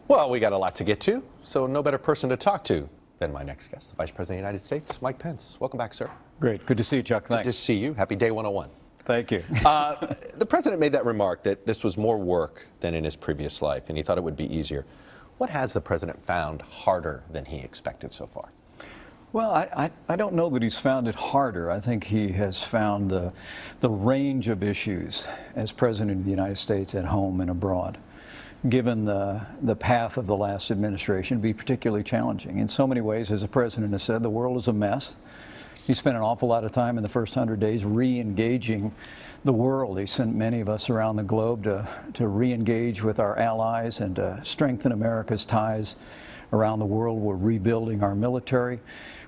Well, we got a lot to get to, so no better person to talk to than my next guest, the Vice President of the United States, Mike Pence. Welcome back, sir. Great. Good to see you, Chuck. Thanks. Good to see you. Happy day 101. Thank you. The president made that remark that this was more work than in his previous life, and he thought it would be easier. What has the president found harder than he expected so far? Well, I don't know that he's found it harder. I think he has found the range of issues as President of the United States at home and abroad, given the path of the last administration, be particularly challenging. In so many ways, as the president has said, the world is a mess. He spent an awful lot of time in the first 100 days re-engaging the world. He sent many of us around the globe to re-engage with our allies and to strengthen America's ties around the world. We're rebuilding our military.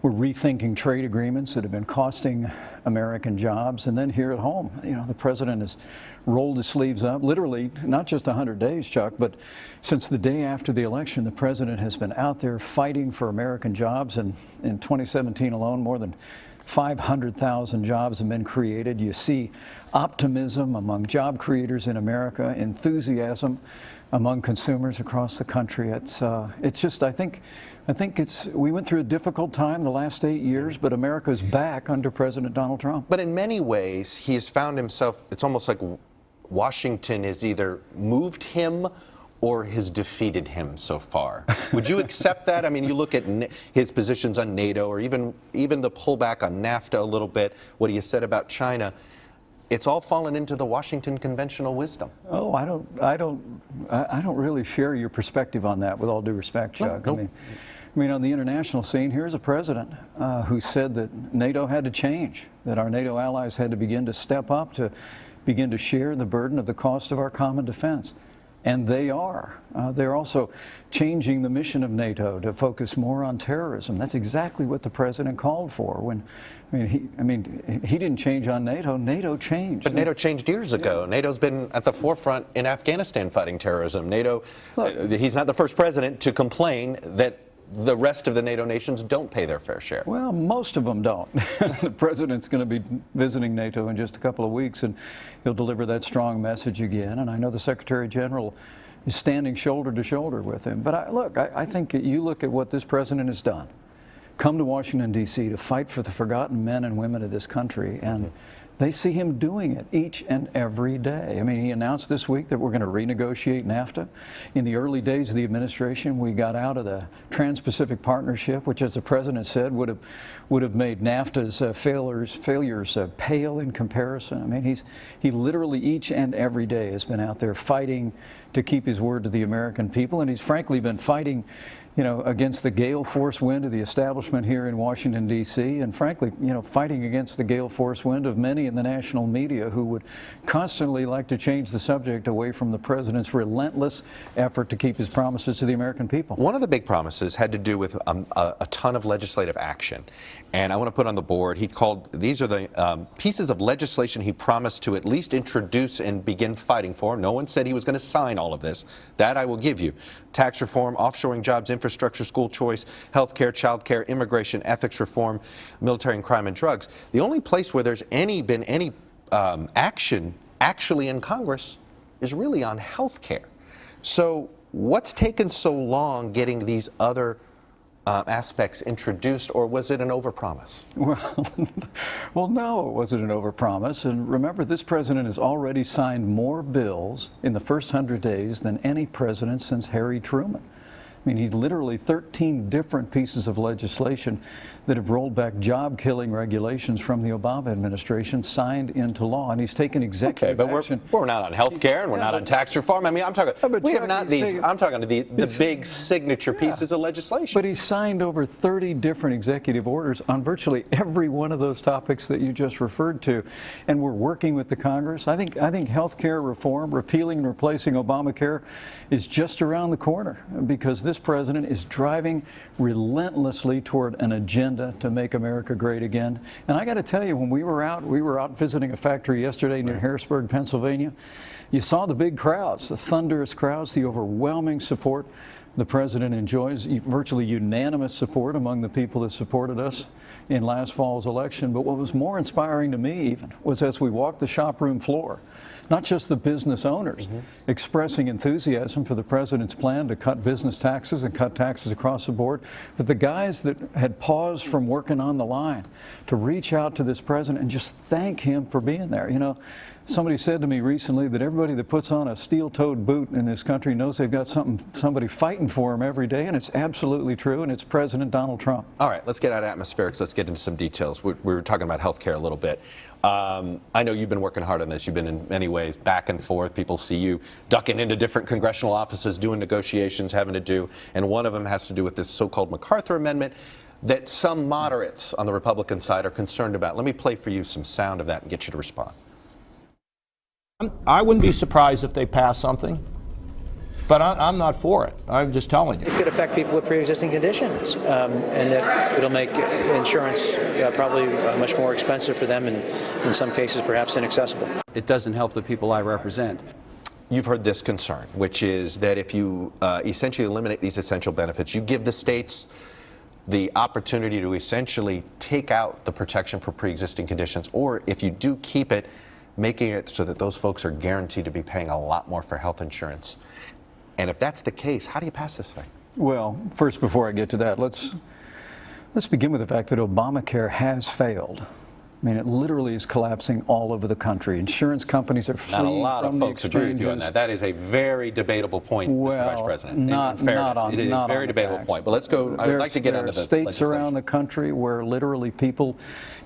We're rethinking trade agreements that have been costing American jobs. And then here at home, you know, the president has rolled his sleeves up, literally not just 100 days, Chuck, but since the day after the election, the president has been out there fighting for American jobs. And in 2017 alone, more than 500,000 jobs have been created. You see optimism among job creators in America, enthusiasm among consumers across the country. It's just, I think we went through a difficult time the last 8 years, but America's back under President Donald Trump. But in many ways, he's found himself, it's almost like Washington has either moved him or has defeated him so far. Would you accept that? I mean, you look at his positions on NATO, or even the pullback on NAFTA a little bit, what he has said about China. It's all fallen into the Washington conventional wisdom. Oh, I don't really share your perspective on that, with all due respect, Chuck. No. I mean, on the international scene, here's a president who said that NATO had to change, that our NATO allies had to begin to step up, to begin to share the burden of the cost of our common defense. And they are. They're also changing the mission of NATO to focus more on terrorism. That's exactly what the president called for. He didn't change on NATO. NATO changed. But NATO changed years ago. Yeah. NATO's been at the forefront in Afghanistan fighting terrorism. NATO, he's not the first president to complain that the rest of the NATO nations don't pay their fair share. Well, most of them don't. The president's going to be visiting NATO in just a couple of weeks, and he'll deliver that strong message again. And I know the Secretary General is standing shoulder to shoulder with him. But I think you look at what this president has done. Come to Washington, D.C. to fight for the forgotten men and women of this country, and they see him doing it each and every day. I mean, he announced this week that we're going to renegotiate NAFTA. In the early days of the administration, we got out of the Trans-Pacific Partnership, which, as the president said, would have made NAFTA's failures pale in comparison. I mean, he literally each and every day has been out there fighting to keep his word to the American people, and he's frankly been fighting, you know, against the gale force wind of the establishment here in Washington, D.C., and frankly, you know, fighting against the gale force wind of many in the national media who would constantly like to change the subject away from the president's relentless effort to keep his promises to the American people. One of the big promises had to do with a ton of legislative action. And I want to put on the board, he called, these are the pieces of legislation he promised to at least introduce and begin fighting for. No one said he was going to sign all of this. That I will give you. Tax reform, offshoring jobs, infrastructure, school choice, health care, child care, immigration, ethics reform, military and crime and drugs. The only place where there's been any action actually in Congress is really on health care. So what's taken so long getting these other aspects introduced, or was it an overpromise? Well, no, it wasn't an overpromise. And remember, this president has already signed more bills in the first 100 days than any president since Harry Truman. I mean, he's literally 13 different pieces of legislation that have rolled back job-killing regulations from the Obama administration signed into law, and he's taken executive action. But we're not on health care, and we're not on tax reform. I mean, I'm talking. I'm talking to the big signature pieces of legislation. But he signed over 30 different executive orders on virtually every one of those topics that you just referred to, and we're working with the Congress. I think health care reform, repealing and replacing Obamacare, is just around the corner, because this president is driving relentlessly toward an agenda to make America great again. And I got to tell you, when we were out visiting a factory yesterday near Harrisburg, Pennsylvania. You saw the big crowds, the thunderous crowds, the overwhelming support the president enjoys, virtually unanimous support among the people that supported us in last fall's election. But what was more inspiring to me even was as we walked the shop room floor not just the business owners expressing enthusiasm for the president's plan to cut business taxes and cut taxes across the board, but the guys that had paused from working on the line to reach out to this president and just thank him for being there. You know, somebody said to me recently that everybody that puts on a steel-toed boot in this country knows they've got somebody fighting for them every day, and it's absolutely true, and it's President Donald Trump. All right, let's get out of atmospherics. Let's get into some details. We were talking about health care a little bit. I know you've been working hard on this. You've been in many ways back and forth. People see you ducking into different congressional offices, doing negotiations, having to do, and one of them has to do with this so-called Mcarthur Amendment that some moderates on the Republican side are concerned about. Let me play for you some sound of that and get you to respond. I wouldn't be surprised if they pass something, but I'm not for it. I'm just telling you. It could affect people with pre-existing conditions, and that it'll make insurance probably much more expensive for them, and in some cases perhaps inaccessible. It doesn't help the people I represent. You've heard this concern, which is that if you essentially eliminate these essential benefits, you give the states the opportunity to essentially take out the protection for pre-existing conditions, or if you do keep it, making it so that those folks are guaranteed to be paying a lot more for health insurance. And if that's the case, how do you pass this thing? Well, first, before I get to that, let's begin with the fact that Obamacare has failed. I mean, it literally is collapsing all over the country. Insurance companies are fleeing from the exchanges. Not a lot of folks agree with you on that. That is a very debatable point, Mr. Vice President. Not on it is a very debatable point. But let's go. I'd like to get into the states around the country where literally people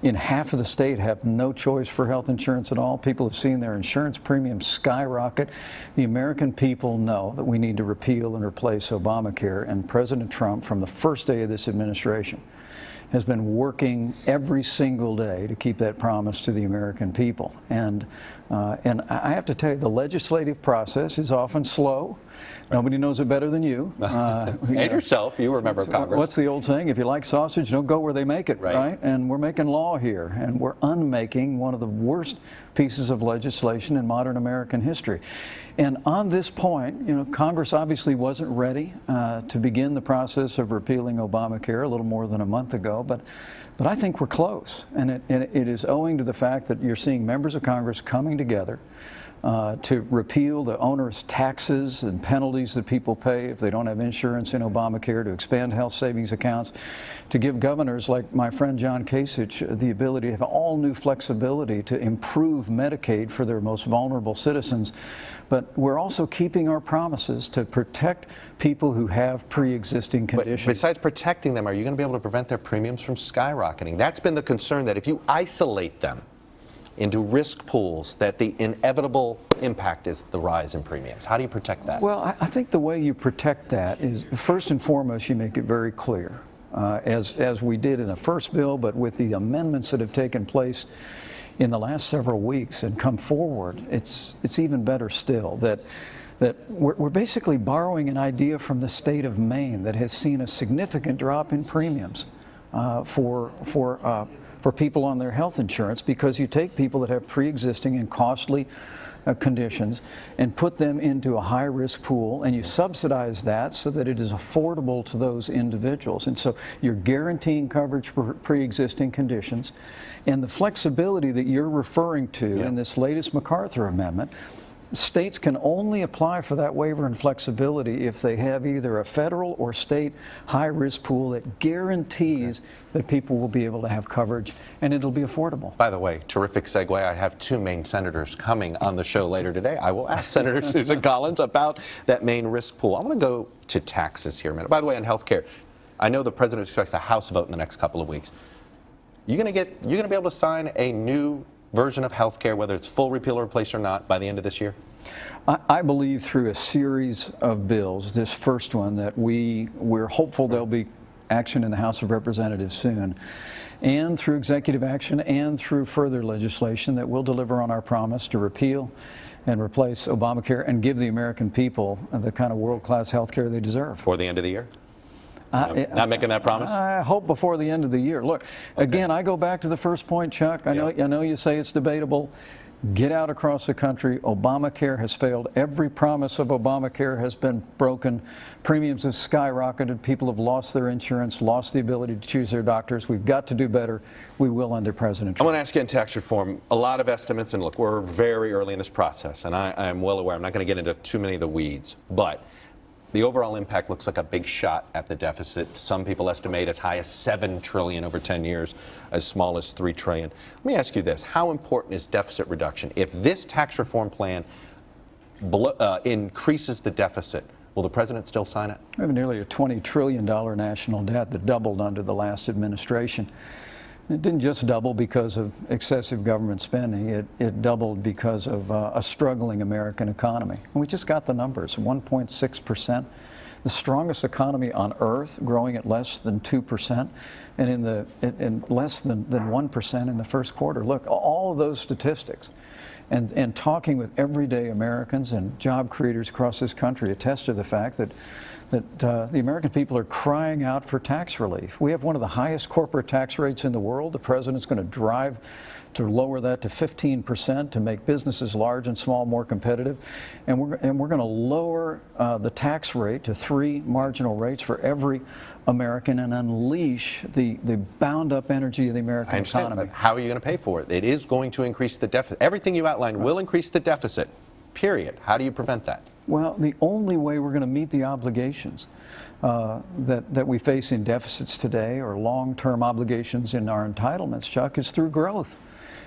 in half of the state have no choice for health insurance at all. People have seen their insurance premiums skyrocket. The American people know that we need to repeal and replace Obamacare, and President Trump, from the first day of this administration, has been working every single day to keep that promise to the American people. And I have to tell you, the legislative process is often slow. Nobody knows it better than you. And yourself, you were a member of Congress. What's the old saying? If you like sausage, don't go where they make it, right? And we're making law here, and we're unmaking one of the worst pieces of legislation in modern American history. And on this point, you know, Congress obviously wasn't ready to begin the process of repealing Obamacare a little more than a month ago, but I think we're close. And it is owing to the fact that you're seeing members of Congress coming together to repeal the onerous taxes and penalties that people pay if they don't have insurance in Obamacare, to expand health savings accounts, to give governors like my friend John Kasich the ability to have all new flexibility to improve Medicaid for their most vulnerable citizens. But we're also keeping our promises to protect people who have pre-existing conditions. But besides protecting them, are you going to be able to prevent their premiums from skyrocketing? That's been the concern, that if you isolate them into risk pools, that the inevitable impact is the rise in premiums. How do you protect that? Well, I think the way you protect that is, first and foremost, you make it very clear, as we did in the first bill, but with the amendments that have taken place in the last several weeks and come forward, it's even better still, that we're basically borrowing an idea from the state of Maine that has seen a significant drop in premiums for people on their health insurance, because you take people that have pre-existing and costly conditions and put them into a high-risk pool, and you subsidize that so that it is affordable to those individuals. And so you're guaranteeing coverage for pre-existing conditions, and the flexibility that you're referring to in this latest Mcarthur Amendment, states can only apply for that waiver and flexibility if they have either a federal or state high-risk pool that guarantees that people will be able to have coverage, and it'll be affordable. By the way, terrific segue. I have two Maine senators coming on the show later today. I will ask Senator Susan Collins about that Maine risk pool. I'm going to go to taxes here a minute. By the way, on health care, I know the president expects a House vote in the next couple of weeks. You're going to be able to sign a new version of health care, whether it's full repeal or replace or not, by the end of this year? I believe through a series of bills, this first one, that we're hopeful there'll be action in the House of Representatives soon, and through executive action and through further legislation, that will deliver on our promise to repeal and replace Obamacare and give the American people the kind of world-class health care they deserve. Before the end of the year? Not making that promise? I hope before the end of the year. Look, again, I go back to the first point, Chuck. I know you say it's debatable. get out across the country. Obamacare has failed. Every promise of Obamacare has been broken. Premiums have skyrocketed. People have lost their insurance, lost the ability to choose their doctors. We've got to do better. We will under President I Trump. want to ask you on tax reform. A lot of estimates, and look, we're very early in this process, and I am well aware. I'm not going to get into too many of the weeds, but the overall impact looks like a big shot at the deficit. Some people estimate as high as $7 trillion over 10 years, as small as $3 trillion. Let me ask you this. How important is deficit reduction? If this tax reform plan increases the deficit, will the president still sign it? We have nearly a $20 trillion national debt that doubled under the last administration. It didn't just double because of excessive government spending. It doubled because of a struggling American economy. And we just got the numbers, 1.6%. The strongest economy on earth, growing at less than 2%, and in less than 1% in the first quarter. Look, all of those statistics and talking with everyday Americans and job creators across this country attest to the fact that the American people are crying out for tax relief. We have one of the highest corporate tax rates in the world. The president's going to drive to lower that to 15% to make businesses large and small more competitive. And we're going to lower the tax rate to 3 marginal rates for every American and unleash the bound-up energy of the American I understand, economy. but how are you going to pay for it? It is going to increase the deficit. Everything you outlined will increase the deficit, period. How do you prevent that? Well, the only way we're going to meet the obligations that we face in deficits today, or long-term obligations in our entitlements, Chuck, is through growth.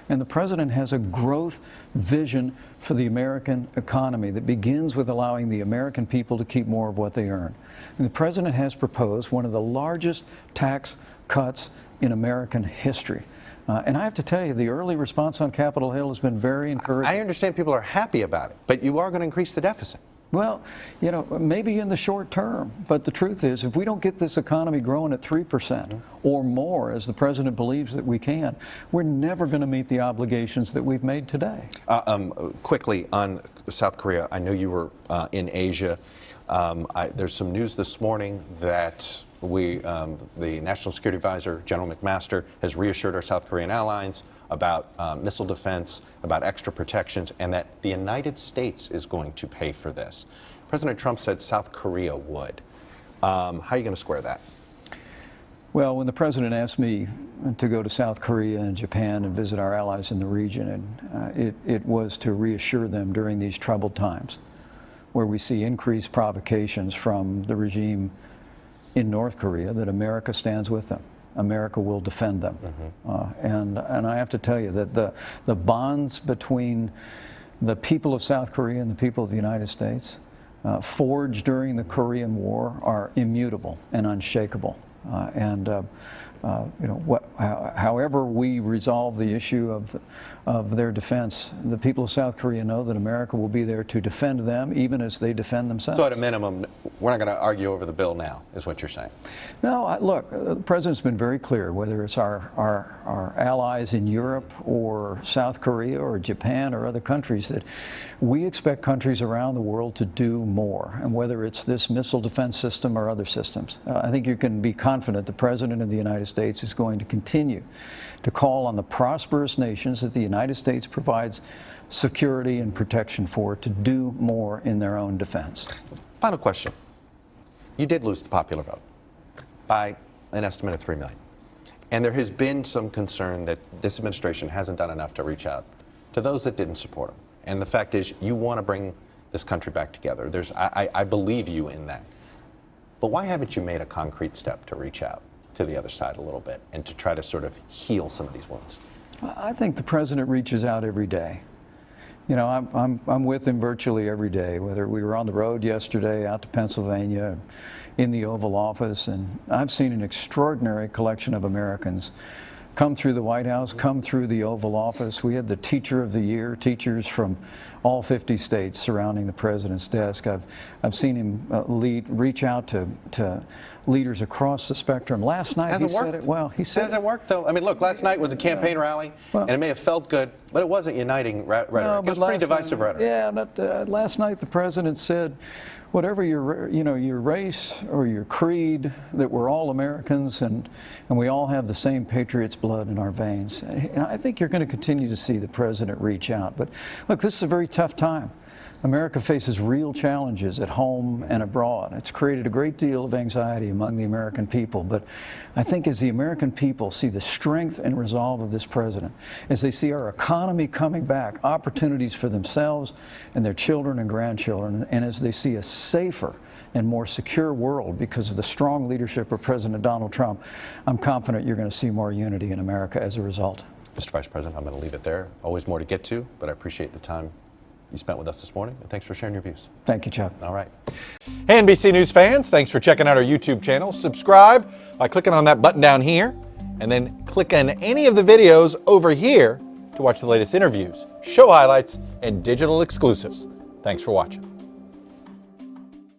And the president has a growth vision for the American economy that begins with allowing the American people to keep more of what they earn. And the president has proposed one of the largest tax cuts in American history. And I have to tell you, the early response on Capitol Hill has been very encouraging. I understand people are happy about it, but you are going to increase the deficit. Well, you know, maybe in the short term, but the truth is, if we don't get this economy growing at 3% or more, as the president believes that we can, we're never going to meet the obligations that we've made today. Quickly on South Korea, I know you were in Asia. There's some news this morning that the National Security Advisor, General McMaster, has reassured our South Korean allies about missile defense, about extra protections, and that the United States is going to pay for this. President Trump said South Korea would. How are you going to square that? Well, when the president asked me to go to South Korea and Japan and visit our allies in the region, and it was to reassure them during these troubled times, where we see increased provocations from the regime in North Korea, that America stands with them. America will defend them. And I have to tell you that the bonds between the people of South Korea and the people of the United States, forged during the Korean War, are immutable and unshakable. You know, however we resolve the issue of their defense, the people of South Korea know that America will be there to defend them, even as they defend themselves. So at a minimum, we're not going to argue over the bill now, is what you're saying? No, look, the president's been very clear, whether it's our allies in Europe or South Korea or Japan or other countries, that we expect countries around the world to do more, and whether it's this missile defense system or other systems. I think you can be confident the President of the United States is going to continue to call on the prosperous nations that the United States provides security and protection for to do more in their own defense. Final question. You did lose the popular vote by an estimate of 3 million. And there has been some concern that this administration hasn't done enough to reach out to those that didn't support them. And the fact is, you want to bring this country back together. I believe you in that. But why haven't you made a concrete step to reach out to the other side a little bit and to try to sort of heal some of these wounds? I think the president reaches out every day. You know, I'm with him virtually every day, whether we were on the road yesterday, out to Pennsylvania, in the Oval Office, and I've seen an extraordinary collection of Americans come through the White House, come through the Oval Office. We had the Teacher of the Year, teachers from all 50 states surrounding the president's desk. I've seen him reach out to leaders across the spectrum. Last night he said it well. He said it hasn't worked though. I mean, look, last night was a campaign rally, and it may have felt good But it wasn't uniting rhetoric. No, It was pretty divisive rhetoric. Yeah, but last night the president said, whatever your race or your creed, that we're all Americans and we all have the same patriot's blood in our veins. And I think you're going to continue to see the president reach out. But look, this is a very tough time. America faces real challenges at home and abroad. It's created a great deal of anxiety among the American people, but I think as the American people see the strength and resolve of this president, as they see our economy coming back, opportunities for themselves and their children and grandchildren, and as they see a safer and more secure world because of the strong leadership of President Donald Trump, I'm confident you're going to see more unity in America as a result. Mr. Vice President, I'm going to leave it there. Always more to get to, but I appreciate the time you spent with us this morning, and thanks for sharing your views. Thank you, Chuck. All right. Hey, NBC News fans, thanks for checking out our YouTube channel. Subscribe by clicking on that button down here, and then click on any of the videos over here to watch the latest interviews, show highlights, and digital exclusives. Thanks for watching.